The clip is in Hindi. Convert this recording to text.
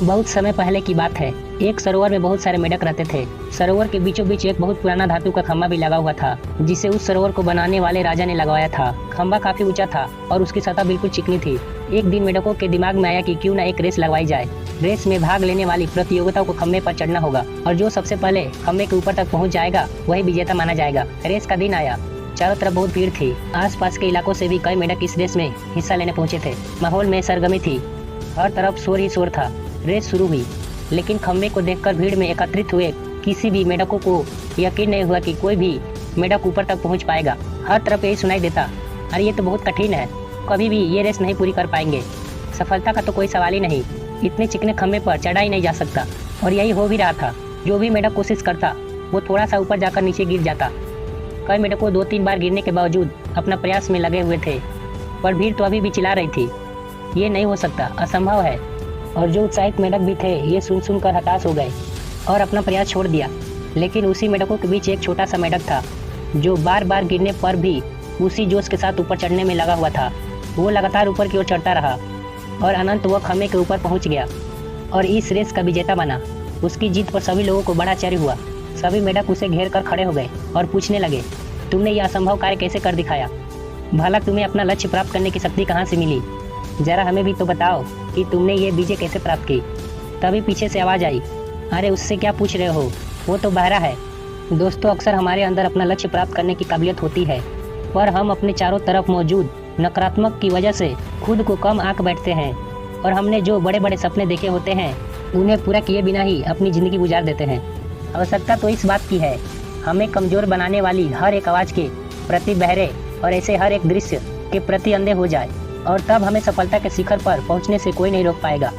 बहुत समय पहले की बात है। एक सरोवर में बहुत सारे मेंढक रहते थे। सरोवर के बीचों बीच एक बहुत पुराना धातु का खंभा भी लगा हुआ था, जिसे उस सरोवर को बनाने वाले राजा ने लगवाया था। खंभा काफी ऊंचा था और उसकी सतह बिल्कुल चिकनी थी। एक दिन मेंढकों के दिमाग में आया कि क्यों न एक रेस लगवाई जाए। रेस में भाग लेने वाली प्रतियोगिताओं को खंभे पर चढ़ना होगा और जो सबसे पहले खंभे के ऊपर तक पहुँच जाएगा वही विजेता माना जाएगा। रेस का दिन आया। चारों तरफ बहुत भीड़ थी। आसपास के इलाकों से भी कई मेंढक इस रेस में हिस्सा लेने पहुंचे थे। माहौल में सरगर्मी थी। हर तरफ शोर ही शोर था। रेस शुरू हुई, लेकिन खंभे को देखकर भीड़ में एकत्रित हुए किसी भी मेंढकों को यकीन नहीं हुआ कि कोई भी मेंढक ऊपर तक पहुंच पाएगा। हर तरफ यही सुनाई देता, अरे ये तो बहुत कठिन है, कभी भी ये रेस नहीं पूरी कर पाएंगे। सफलता का तो कोई सवाल ही नहीं, इतने चिकने खंभे पर चढ़ा ही नहीं जा सकता। और यही हो भी रहा था। जो भी मेंढक कोशिश करता वो थोड़ा सा ऊपर जाकर नीचे गिर जाता। कई मेंढकों 2-3 बार गिरने के बावजूद अपना प्रयास में लगे हुए थे, पर भीड़ तो अभी भी चिल्ला रही थी, ये नहीं हो सकता, असंभव है। और जो उत्साहित मेंढक भी थे ये सुन कर हताश हो गए और अपना प्रयास छोड़ दिया। लेकिन उसी मेंढकों के बीच एक छोटा सा मेंढक था जो बार बार गिरने पर भी उसी जोश के साथ ऊपर चढ़ने में लगा हुआ था। वो लगातार ऊपर की ओर चढ़ता रहा और अनंत वह खंभे के ऊपर पहुंच गया और इस रेस का विजेता बना। उसकी जीत पर सभी लोगों को बड़ा आश्चर्य हुआ। सभी मेंढक उसे घेर कर खड़े हो गए और पूछने लगे, तुमने यह असंभव कार्य कैसे कर दिखाया? भला तुम्हें अपना लक्ष्य प्राप्त करने की शक्ति कहाँ से मिली? जरा हमें भी तो बताओ कि तुमने ये विजय कैसे प्राप्त की। तभी पीछे से आवाज़ आई, अरे उससे क्या पूछ रहे हो, वो तो बहरा है। दोस्तों, अक्सर हमारे अंदर अपना लक्ष्य प्राप्त करने की काबिलियत होती है, पर हम अपने चारों तरफ मौजूद नकारात्मक की वजह से खुद को कम आंक बैठते हैं और हमने जो बड़े बड़े सपने देखे होते हैं उन्हें पूरा किए बिना ही अपनी ज़िंदगी गुजार देते हैं। आवश्यकता तो इस बात की है, हमें कमज़ोर बनाने वाली हर एक आवाज़ के प्रति बहरे और ऐसे हर एक दृश्य के प्रति अंधे हो जाए, और तब हमें सफलता के शिखर पर पहुंचने से कोई नहीं रोक पाएगा।